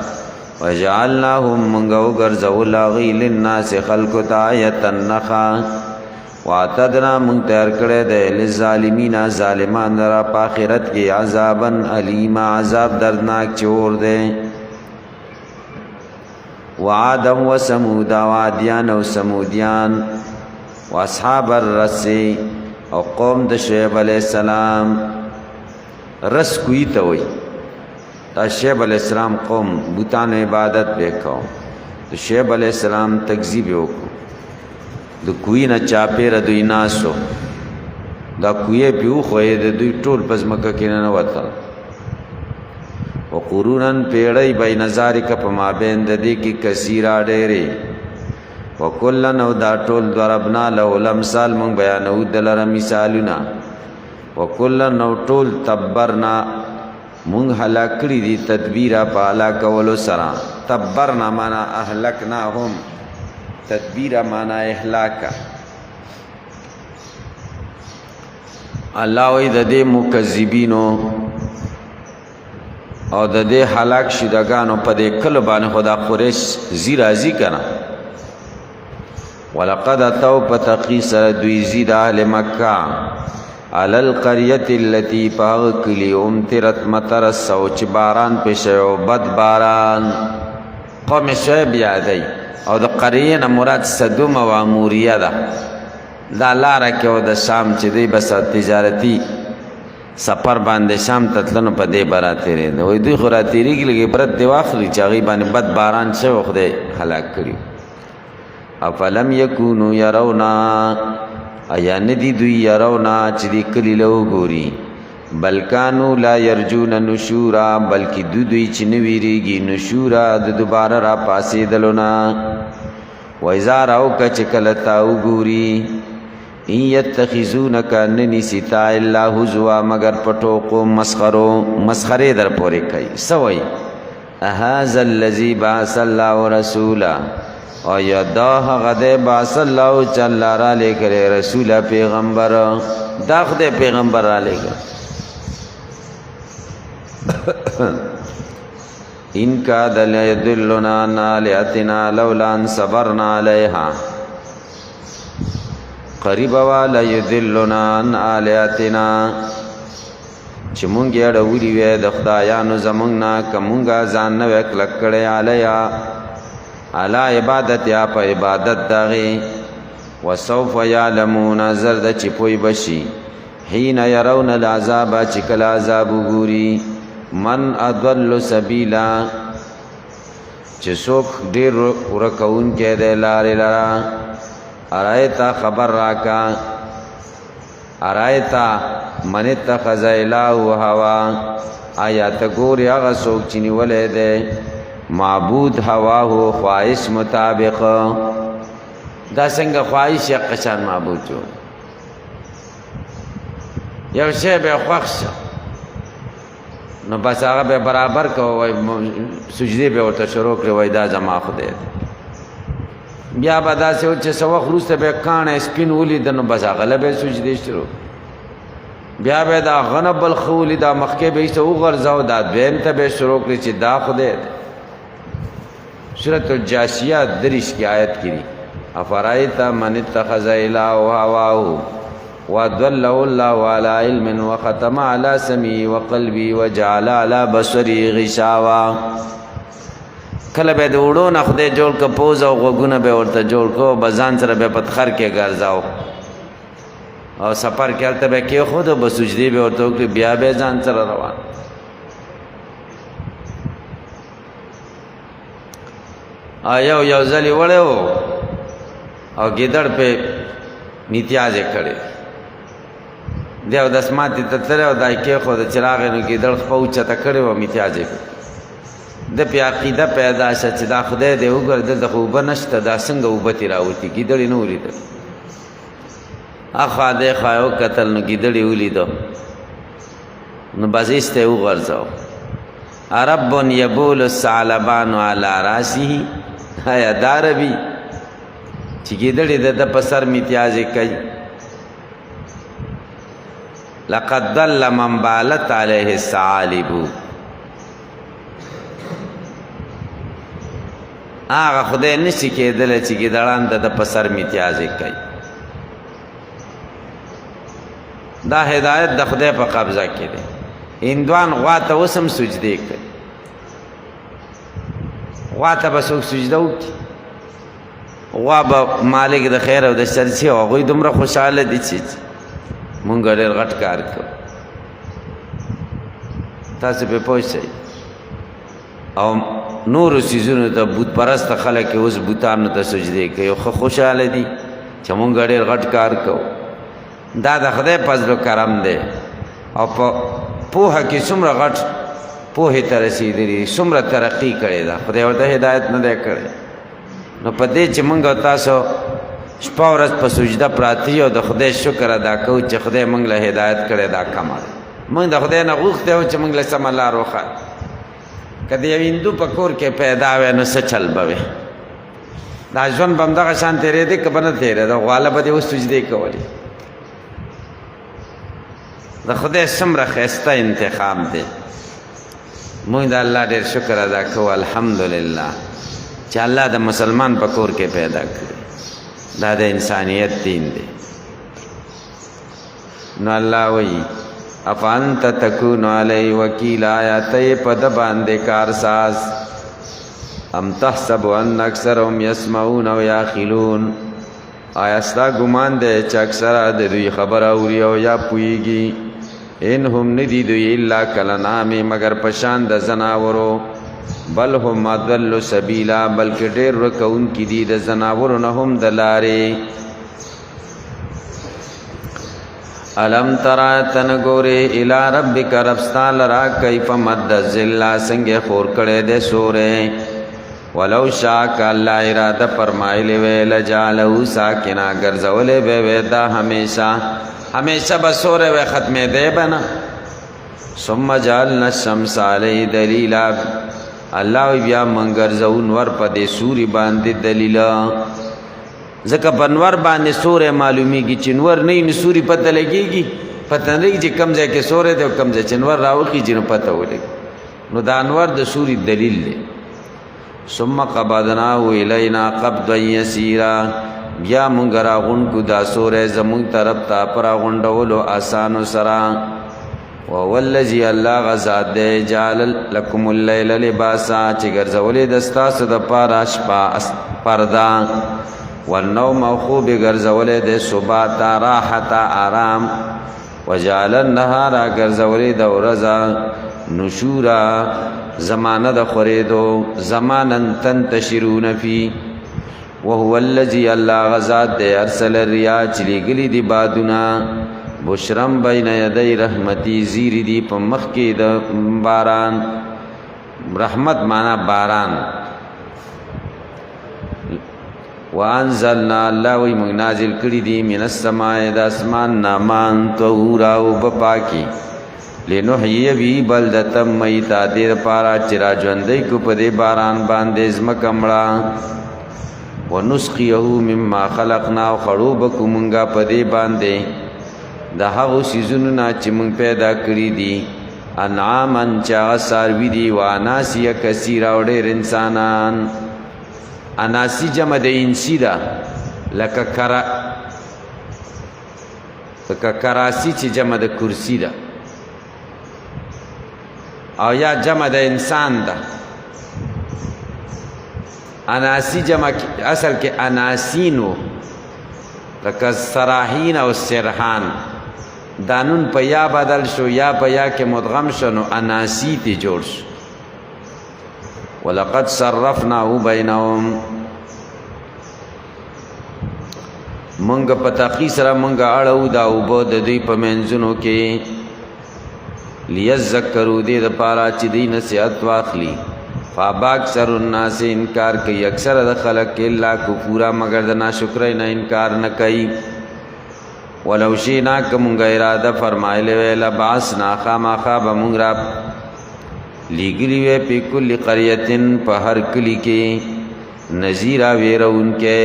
وجعلناهم منغا وغرزول غی للناس خلق آیتا نخا واعتدنا من تیار کړه د للظالمین ظالمان را په آخرت کې عذابا الیما عذاب دردناک چور دے وعادم و سمود وعادیان و سمودیان و اصحاب الرس او قوم د شعیب علیہ السلام رس کوئی توئی دا شعیب علیہ السلام قوم بوتان عبادت بیکاو د شعیب علیہ السلام تکذیب وکړو د کوی نه چاپیره دوی ناسو دا کوی پیو خوې د دوی ټول پزمکه کې نه وته وقرونن پیړی بین ذالک په مابین د دې کې کثیره ډېرې وکلن او دا ټول ضربنا له الامثال مونږ بیانو دلته مثالونه وکلن او ټول تبرنا مونږ هلاک کړي دي تدبیره په هلاکولو سره تبرنا معنا اهلکناهم تدبیره معنا اهلاک الله وی د دې مکذبینو او د دې هلاک شیدگانو په دې کله باندې خدا قریش زی راضی کنا ولقد اتوا بتقیس دوی زید اهل مکه علی القريه التي فاغكل امطرت مطر السوچ باران پښو بد باران قوم شعیب یادای او د قریه نه مراد صدوم او اموریه ده دا لار کې او د شام چې دی بس تجارتی سفر باندې شام تتلنو په دې براته لري دوی دوی خو راتېری کې لګي برت دی واخلي چې هغه باندې بد باران شو خدای هلاک کړی افلم یکونو يرونا ایا ندی دوی يرونا چې دې کلی له ګوري بلکانو لا يرجون نشورا بلکې دوی چې نویریږي نشورا د دوباره را پاسې دلونا وایزار او کچ کلتا وګوري ان یتخذونک اننی ستا الا هزوا مگر پټوکو مسخره در پورې کوي سوئی اهذا الذی بعث الله رسولا او یدا غده بعث الله جل را لګره رسول پیغمبر دا خدای پیغمبر را لګره ان کا دل یدلنا نالاتنا لولا ان صبرنا علیها قریب والا یدلنا ان آلیاتنا چې مونږ یې ډوری وې د خدایانو زمونږ نه کومګه ځان نه وکړه کړې علیا علا عبادت یا په عبادت داغي وسوف یعلمون زرد چې پوي بشي حين يرون العذاب چې کله عذاب وګوري من اضل سبیلا چې څوک ډیر ورکون کې د لارې لرا ارایتا خبر راکا ارایتا من اتخذ الهو هوا آیات ګوري هغه څوک چې نیولې ده معبود هوا هو خواهش مطابق دا څنګه خواهش یا قشان معبود جو یو شی به خوښ نو بس هغه به برابر کوي سجدي به ورته شروع کړی وای دا زما خدای بیا به داسې و چې څه وخت وروسته به کاڼی سپین ولید نو بس هغه به سجدې شروع بیا به دا غنه بلخ ولید دا مخکې به یې څه وغورځاو دا دویم ته به شروع کړي چې دا خدای سورۃ الجاسیہ 30 کی آیت کړي افرایت من اتخذ الهه هواه وضل الله على علم وختم على سمعه وقلبه وجعل على بصره غشاوة کله به د وړو نه خدای جوړ ک پوز او غوګونه به ورته جوړ کو بزان سره به پتخر کې ګرځاو او سفر کېلته به کې خود به سجدي به ورته کې بیا به ځان سره روان آیا یو ځلی وړو او ګیدړ په میتیاز کړي دیو د سماعتي ته تر او دای کې خود چراغ نو ګیدړ پوچا ته کړي و میتیاز د په عقیده پیدا شې چې دا خدای دی وګرځي د خو بنشته دا څنګه وبتی راوتی ګیدړ نه ولید اخا دې خایو قتل نو ګیدړ ولید نو بازیسته وګرځاو عرب یبول الثعلبان على راسه هيا داربي چې ګیدړې د په سر میتیازې کوي. لقد ضل من بالت علیه الثعالب. هغه خدای نشي کېدلی چې ګیدړان د په سر میتیازې کوي. دا هدایت د خدای په قبضه کې دی. هندوان غوا ته اوس هم سجدې کوي. غوا ته به څوک سجده وکړي؟ غوا به مالک د خیر او د شر شي او هغوی دومره خوشحاله دي چې مونږ ډېر غټ کار کوو. تاسو پرې پوه شئ. او نورو څیزونو ته بت پرسته خلک اوس بوتانو ته سجدې کوي او ښه خوشحاله دي چې مونږ ډېر غټ کار کوو. دا د خدای فضل و کرم دی. او په پوهه کې څومره غټ پوهې ته رسېدلي، څومره ترقي کړې ده. خدای ورته هدایت نه دی کړی. نو په دې چې مونږ او تاسو شپه ورځ په سجده پراته یو د خدای شکر ادا کوو چې خدای مونږ له هدایت کړی. دا کمه ده. مونږ د خدای نه غوښتی وو چې مونږ له سمه لار وښایي. که د یو هندو په کور کې پیدا وی نو څه چل به وي؟ دا ژوند به همدغه شان تېرېدی که به نه تېرېده؟ غواله به دې اوس سجدې کولې. د خدای څومره ښایسته انتخاب دی. مونږ د الله ډېر شکر ادا کوو الحمدلله چې الله د مسلمان په کور کې پیدا کړی. دا د انسانیت دین دی. نو الله وایي افانت تکون علی وکیل، آیا ته په ده باندې کارساز؟ ام تحسب ان اکثرهم یسمعون او یعقلون، آیا ستا ګمان دی چې اکثره د دوی خبره اوري او یا پوهېږي؟ ان هم ندي دوی الا کالانعام، مگر پشان د زناورو. بل هم اضل سبیلا، بلکې ډېر ورکوونکي دي د زناورو نه هم د لارې. الم ترى تنګورې الی ربک، رب ستا لرا کیف مد الظل، څنګه خور کړی دی سورې. ولو شاء که الله اراده فرمایلی وی لجعله ساکنا، ګرځولی به وی دا همیشه به سوری وی ختمېدی به نه. ثم جعلنا الشمس علیه دلیلا، الله وی بیا موږ ګرځو نور په دې سوري باندې دلیله. ځکه په نور باندې سوری معلومیږي. چې نور نه وي نو سوري پته لګېږي؟ پته نه لګي چې کوم ځای کې سوری دی او کوم ځای چې نور راوخیږي نو پته ولګي. نو دا انور د سوري دلیل دی. ثم قبضناه الینا قبضا یسیرا، بیا مونږ راغونډو دا سوری زمونږ طرف ته په راغونډولو آسانو سره. وهو الذي الله غذات دی جعل لکم اللیل لباسا، چې ګرځولې د ستاسو دپاره شپه پرده. والنوم او خوب ګرځولې د سباتا راحته آرام. وجعل النهار ګرځولې د ورځه نشورا زمانه د خورېدو، زمانا تنتشرون فی. وهو الذي الله غذات دی ارسل الرياح، چې لېږلي دي بادونه. بشرم بین یدی رحمتی، زیری دی په مخ کې د باران. رحمت معنا باران. وانزلنا، الله وی موږ نازل کړي دي من السماء د اسمان نه مان طهورا اوبه پاکي. لنحیي به بلدة میتا، دې دپاره چې را ژوندی کړو په دې باران باندې ځمکه مړه. ونسقیه مما خلقنا، او خړو به کړو مونږه په دې باندې د هغو څیزونو نه چې مونږ پیدا کړي دي. انعاما چې هغه څاروي دي، واناسیه کثیره او ډېر انسانان. اناسی جمع د انسی ده، لکه کراسی چې جمع د کرسی ده، او یا جمع د انسان ده. اناسی جمع اصل کې اناسینو، لکه سراحین او سرحان. دانون په یا بدل شو، یا په یا کې مدغم شو، نو اناسی تی جوړ شو. ولقد صرفناه بینهم، مونږ په تحقیق سره مونږ اړو دا اوبه د دوی په منځونو کې. لیذکروا، دې دپاره چې دوی نصیحت واخلي. فابا اکثر الناس، انکار کوي اکثر د خلق، الا کفورا، مگر د ناشکرۍ نه انکار نه کوي. ولو شئنا، که مونږ اراده فرمایلی وی لبعثنا، خامخا به مونږ را لیږلي وی په کل قریة، په هر کلي کې نذیرا ویرونکی.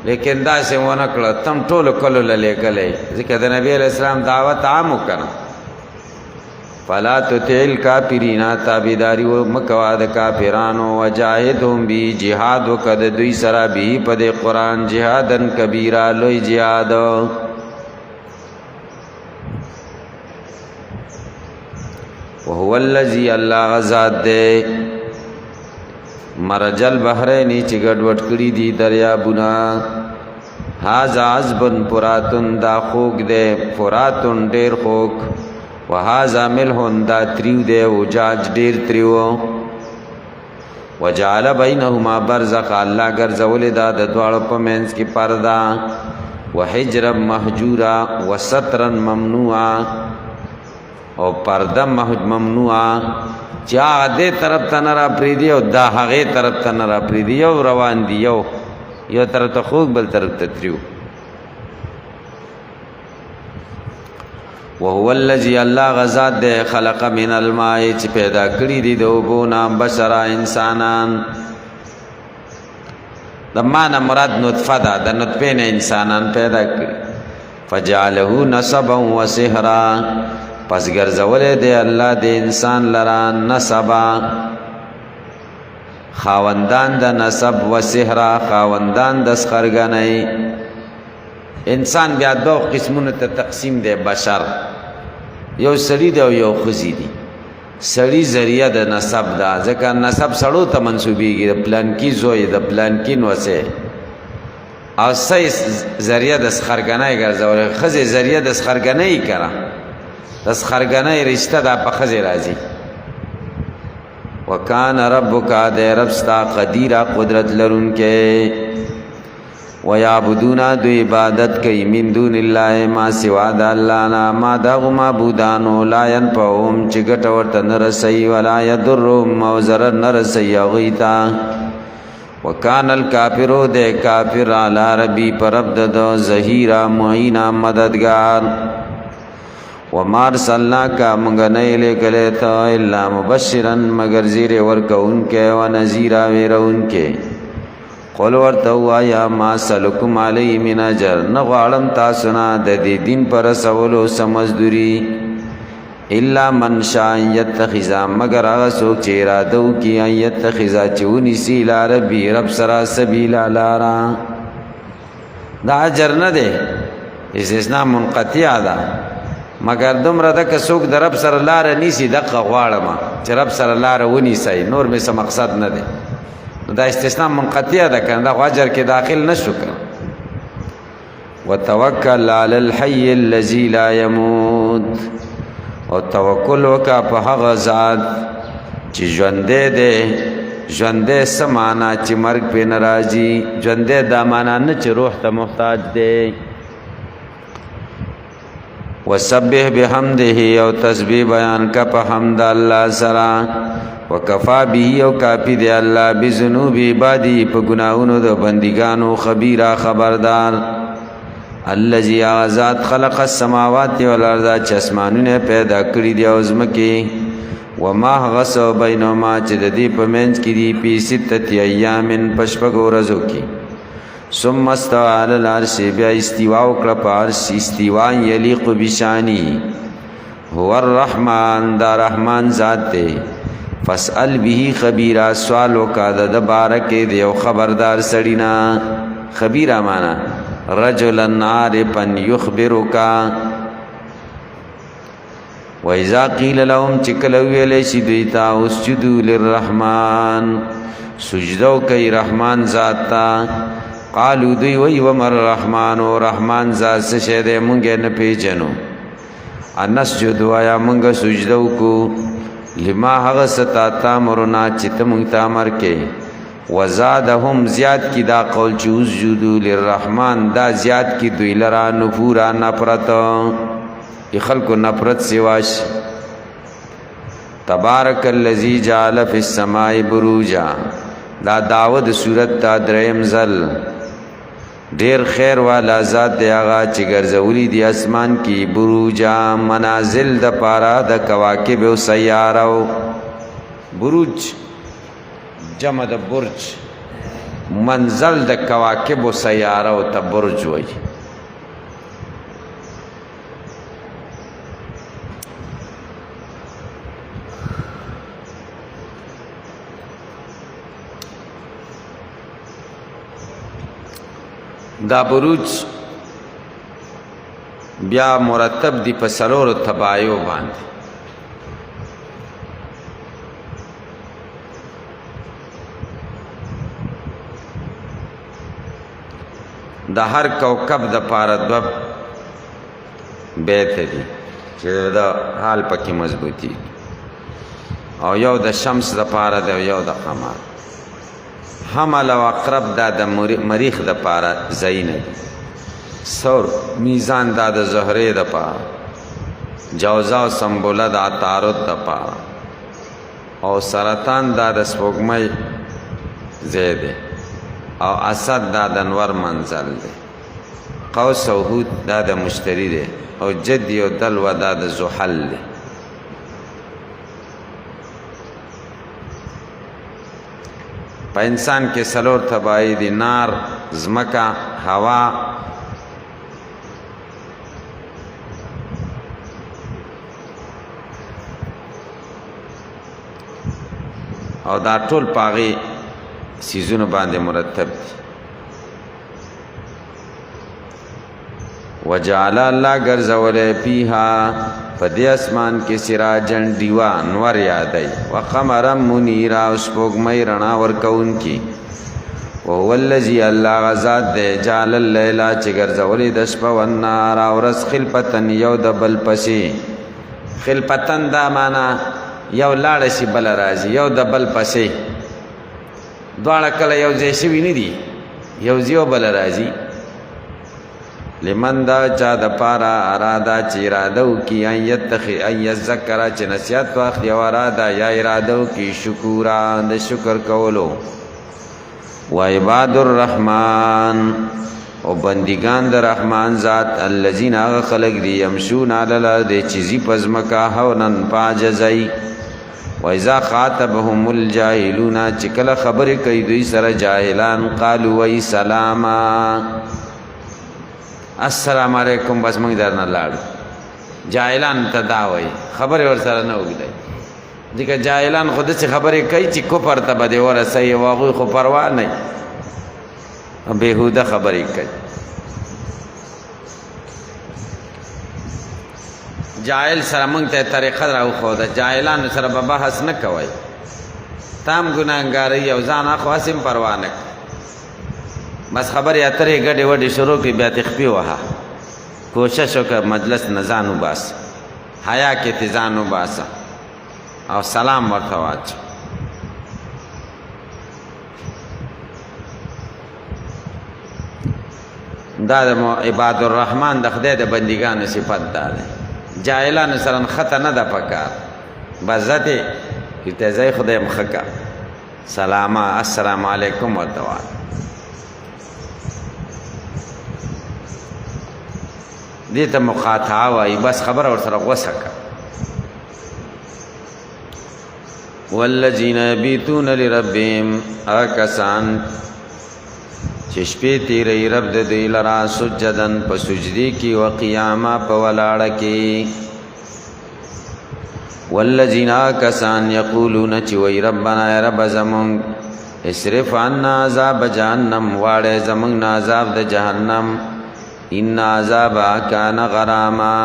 لیکن داسې ونه کړه تم ټولو کلو له لیږلی ځکه د نبي علیه السلام دعوت عام وکنه فلا تطع الکافرین تابعداري مه کوه د کافرانو وجاهدهم به جهاد وکړه د دوی سره به په دې قرآن جهادن کبیره لوی جهاد وهو الذي الله غزاد دے مرج البحرین چې ګډوډ کړي دي دریابونه هاذا عذب فراتن دا خوږ دی فراتن ډېر خوږ وهذا ملح دا تریو دی وجاج ډېر تریو وجعل بینهما برزخ الله ګرځولې دا د دواړو په منځ کې پرده وحجرا محجورا وسترا ممنوعا او پرده ممنوعا چې هغه دې طرف ته نه را پرېږدي او دا هغې طرف ته نه را پرېږدي یو روان دي یو طرف ته خوږ بل طرف ته تریو وهو الذي الله غزاد دے خلق من الماء چې پیدا کړي دي د اوبو نه بشرا انسانان د ما نه مراد نطفه ده د نطفې نه انسانان پیدا کړي فجعله نسبا وسحرا پس ګرځولې دی الله د انسان لرا نسبا خاوندان د نسب وسحرا خاوندان د سخرګنۍ انسان بیا دو قسمونو ته تقسیم دی بشر یو سړی دی او یو ښځی دي سړی ذریعه د نسب ده ځکه نسب سړو ته منسوبېږي د پلانکي زوی د پلانکي نوسې او سی ذریعه د سخرګنۍ ګرځولې ښځې ذریعه د سخرګنۍ کړه د سخرګنۍ رشته دا په ښځې راځي وکان ربک د رب ستا قدیره قدرت لرونکی ویعبدون دو عبادت کئی من دون اللہ ما سوا دا اللہ نا ما داغو معبودانو لا ینفعهم چی گٹا ورطا نرسی ولا یدرهم او ضرر نرسی اغیتا وکان الکافرو دے کافر علی ربی پر عبد دو زہیرا معینا مددگار وما ارسلناکا منگنئی لکلیتا الا مبشرا مگر زیر ورکون کے ونزیرا ویرون کے قل ورتو یا ما سلکم علی من اجر نغوالم تاسنا د دې دین پر سوالو سمزدوری الا من شاء یتخذا مگر هغه څوک چې اراده وکړي ان یتخذا چې ونیسي الی ربي رب سره سبیلا لارا دا اجر نه دی استثناء منقطع ده مگر دومره ده که څوک د رب سره لاره نیسي دقه غواړم چې رب سره لاره ونیسئ نور مې څه مقصد نه دی دا استثناء منقطع ده کنه دا اجر کې داخل نشو کنه وتوکل علی الحي الذي لا يموت او توکل وکا په هغه ذات چې ژوندې ده ژوندې سمانا چې مرګ په ناراضي ژوندې د معنا نه چې روح ته محتاج ده وسبح بحمده او تسبیح بیان کا په حمد الله سره وکفا به او کافی دی الله بذنوب عبادی په گناہوں د بندگانو خبیرا خبردار الذي ذات خلق السماوات والارض چې اسمانونه پیدا کړی دی او زمکه وما غسو بینهما چې د دې په منځ کې دی په ستت ایامن پشپغو ورځو کې ثم استوى على العرش بیا استوا وکړه په عرش استوا یلیق بشانی هو الرحمن دا رحمان ذات دی فاسأل به خبیرا سوال وکا د بارکه دی او خبردار سړینا خبیرا معنا رجلا عارفا يخبرك واذا قيل لهم چکلو ویلې شي دوی ته اسجدوا للرحمن سجدو کوي رحمان ذات تا قالو دوی وی ومر الرحمن او رحمان ذات څه شه دې مونږ نه پیژنو انسجد وایا مونږ سجدو کو لما هغه ستا تامرنا چې ته مونږ ته امر کې وزادهم زیاد کی دا قول چې اسجدوا للرحمن دا زیاد کی دوی لرا نفورا نفرت خلکو نفرت سواش تبارک الذی جعل فی السماء بروجا دا داود صورت تا دریم زل ډیر خیر والا ذات دی هغه چې ګرځولي دی اسمان کې بروجا منازل د پارا د کواکب او سیارو بروج جمع د برج منزل د کواکب و سیاره و ته برج وی. دا بروج بیا مرتب دی په څلورو تبایو باندې. د هر کوكب د پاره دو بیت دي چې د حال پکې مضبوطی، او یو د شمس د پاره دی، یو د قمر. حمل و اقرب دا د مریخ د پاره زین دي. سور میزان دا د زهره د پاره، جوزا و سنبوله دا عطارد د پاره، او سرطان دا د سپوږمۍ زیده، او اسد دا د انور منزل دی. قوس و هود دا د مشتری دی، او جدی و دلو دا د زحل دی. په انسان کې څلور تباہی دي: نار، ځمکه، هوا او دا ټول پاغي سیزونو باندې مرتب دي. وجعل الله ګرځولې فيها په دې اسمان کې سراجن دیوا نور یادای، وقمرا منیرا سپوږمۍ رڼا ورکون کی. وهو الذي الله غزاد دې جعل الليل چې ګرځولې د شپه او النهار او ورځ خلفتن یو د بل پسې. خلفتن دا معنا یو لاړ شي بل راځي، یو د بل پسې. دواړه کله یو ځای شوي نه دي، یو ځای بل راځي. لمن دا چا د پاره اراده چې اراده وکړي ان یذکر چې نصیحت واخلي، او اراده یا اراده وکړي شکورا د شکر کولو. و عباد الرحمن او بندگان د رحمان ذات الذین هغه خلق دي یمشون علی الارض چې ځي په ځمکه هونا په عاجزۍ. و اذا خاطبهم الجاهلون چې کله خبرې کوي دوی سره جاهلان قالوا وی سلاما، السلام علیکم، بس موږ درنه لاړو. جاهلان ته دا وایي، خبرې ورسره نه اوږدوي، ځکه جاهلان خو داسې خبرې کوي چې کفر ته به دې ورسوي، او هغوی خو پروا نه وي، بېهوده خبرې کوي. جاهل سره موږ ته طریقه راوښوده، جاهلانو سره به بحث نه کوئ، تام ګناهګارۍ او ځان اخو هسې هم پروا نه کوي. بس خبرې اترې ګډې وډې شروع کړي، بیا تخپي وها، کوشش وکړه مجلس نه ځان وباسه، حیا کې تې ځان وباسه، او سلام ورته واچوه. دا د عباد الرحمن د خدای د بندګانو صفت دا دی. جاهلانو سره نښته نه ده پکار، بس ذاتې ورته ځای خدای م ښه کړه، سلامه السلام علیکم ورته وایه. دې ته مقاطعه وایي، بس خبره ورسره غوسه کړه. والذین یبیتون لربهم، هغه کسان چې شپې تېروي رب د دوی لره سجدن په سجدې کې، و قیاما په ولاړه کې. والذین کسان یقولون چې وایي ربنا یا رب زمونږ اصرف عنا عذاب جهنم، واړې زمونږ نه عذاب د جهنم. ان عذاب کان غراما،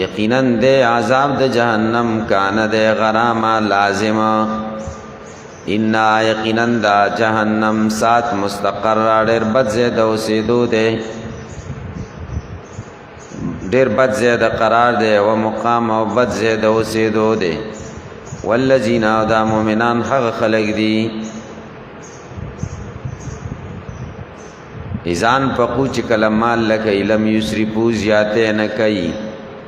یقینا دے عذاب د جہنم کان دے غراما لازما. ان یقینا دا جہنم سات مستقر ډیر بد زید اوسېدو دے، ډیر بد زید قرار دے، و مقام او بد زید اوسېدو دے. والذین دا مؤمنان حق خلق دی ایزان پقو چې کلمال لکئی لم یسرفو زیاته نه کوي،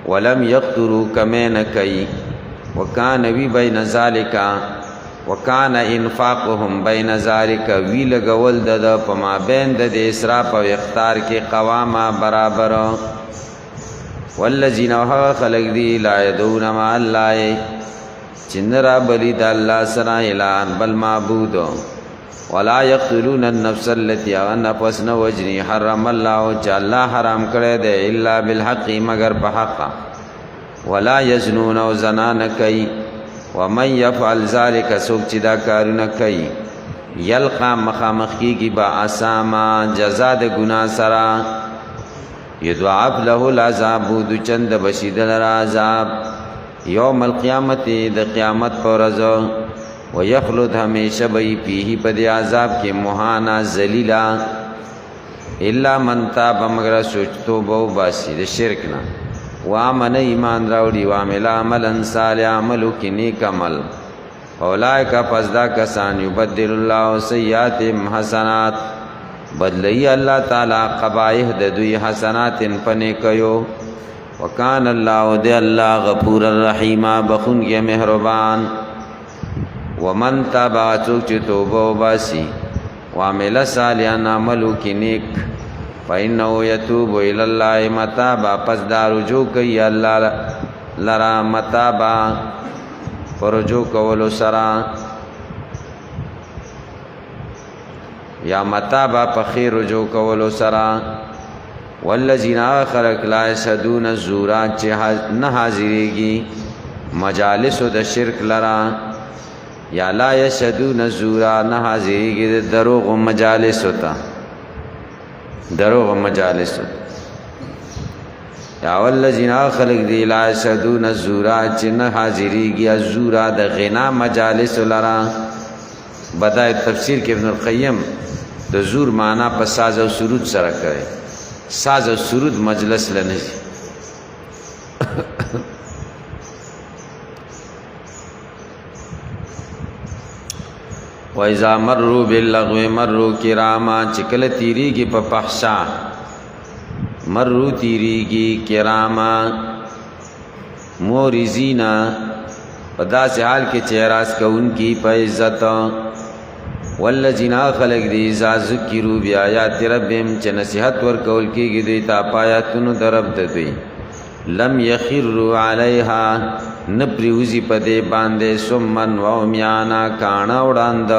ولم یقتروا کمه نه کوي. وکان وی بین ذالک، وکان انفاقهم بین ذالک، وی لګول د په مابین د اسراف او اختار کې قواما برابر. والذین خلق دی لا یدعون مع الله، چندرا بلی د الله سره الهان بل معبود، ولا يقتلون النفس التي نفس نه وجني حرم الله چې الله حرام کړی دی الا بالحق مگر په حق ولا يزنون او زنا نه کوي ومن يفعل ذلك سوک چې دا کارونه کوي یلقا مخامخ کیږي با اساما جزا د ګناه سره یضاعف له العذاب دو چند بشیدل عذاب یوم القیامت د قیامت پر ورځ ويخلد همیشه بی پیه په دې عذاب کې مهانا ذلیلا الا من تاب مگر سوچ توبه وباسي د شرک نه وامن ایمان راوړي وعمل عملا صالح عملو کې نیک عمل اولئک فزدا کسان یبدل الله سیئاتهم حسنات بدلی الله تعالی قبایح د دوی حسنات پنه کيو وکان الله د الله غفور الرحیم بخون کې مهربان ومن تاب چې توبه وباسي وعمل صالحا عملو کې نیک فإنه يتوب إلى الله متابا پس دا رجوع کوي الله لرا متابا فرجوع کولو سرا یا متابا پخیر رجوع کولو سرا والذین آخرک لا يشهدون الزور چې نه حاضریږي مجالس د شرک لرا یا لا يشهدون الزور نه حاضریږي د دروغ مجالس ہوتا دروغ مجالس یا والذین خلق دی لا یشهدون الزور چې نه حاضریږي الزور د غنا مجالس لرا بدای تفسیر کې ابن القیم د زور معنا په ساز او سرود سره کوي ساز او سرود مجلس لنه وَإِذَا مَرُّوا بِاللَّغْوِ مَرُّوا كِرَامًا چکل تیریږي په فحشا مرو تیریږي کراما مورزینا په داسې حال کې چې اعراض کوونکي په عزت والذین خلق دی اذا ذکروا بیاات ربهم چې نصیحت ورکول کېږي دوی ته آیاتونو درب د دوی لم یخروا علیها نپریوزی پدے باندے سمن و امیانا کانا وڑاند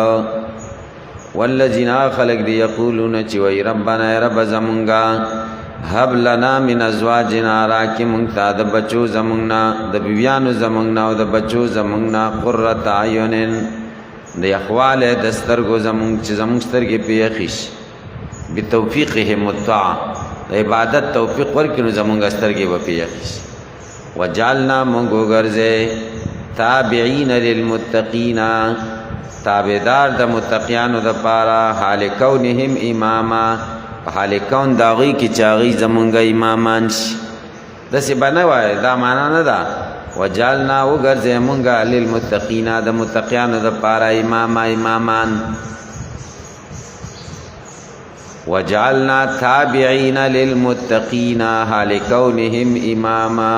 والذین خلق دی یقولون چوئی ربنا رب زمونگا حب لنا من ازواجنا راکی مونگتا دا بچو زمونگنا دا بیویانو زمونگنا و دا بچو زمونگنا قررت آیونن دا اخوال دسترگو زمونگ چی زمونگسترگی پیخیش بی توفیقه مطاع دا عبادت توفیق ورکنو زمونگسترگی و پیخیش وجعلنا منگو گرزے تابعین للمتقین تابدار دا متقیانو دا پارا حال کونهم اماما حال کون داغی کی چاغی زمونگا امامان شی دسی بنوائی دا مانا ندا وجعلنا و گرزے منگا للمتقین دا متقیانو دا پارا امامان وجعلنا تابعین للمتقین حال کونهم اماما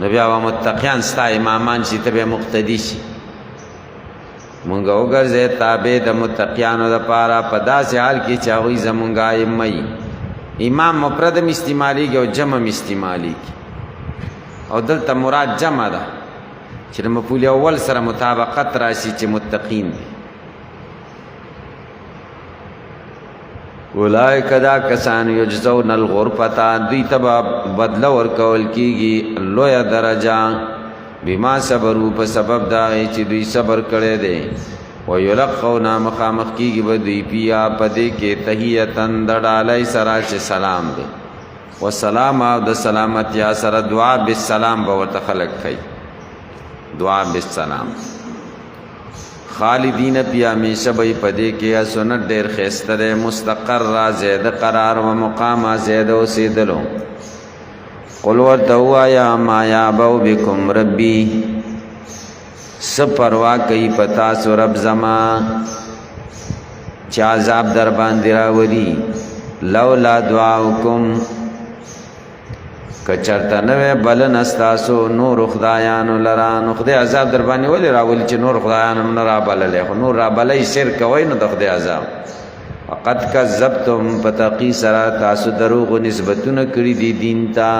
نبی آوا متقیان ستا امامان شی تبع مقتدی شی منگا اگرزے تابع دا متقیانو دا پارا پدا سے حال کی چاہوی زمونگا امی امام مفردم استعمالی گی و جمع استعمالی گی او دلتا مراد جمع دا چر مفولی اول سر مطابقت راشی چی متقین دی اولائک دا کسان یجزون الغرفتا دوی تبا بدل ورکول کیگی لویا درجہ بما صبرو په سبب داغی چی دوی صبر کرے دے ویلقونا مخامخ کیگی بدوی پیا پدے کے تحییتن دڑالی سرا چی سلام دے والسلام او د سلامت یا سر دعا بالسلام باورت خلق کئی دعا بالسلام خالدین پیا ہمیشہ بھئی پدے کے سنت دیر خیستر مستقر را زید قرار و مقام زید و سیدلو قل ورتوا یا ما یابو بکم ربی سب پروا کئی پتا سو رب زما چا عذاب در باندې راوړي لولا دعاؤکم کچرته نوې بل نستاسو نور خدایانو لرا نو خدای عذاب در باندې ولې راولي چې نور خدایانو نه را بللې خو نور را بلې شرک وای نو د خدای عذاب وقد کذبتم فتقی سرا تاسو دروغ نسبتونه کړی دي دین ته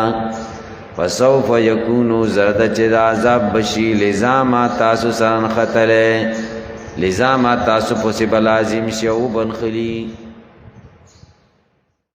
فسوف یکونو زرد چه دا عذاب بشی لزاما تاسو سرن خطلے لزاما تاسو پسی بلازم شعو بنخلی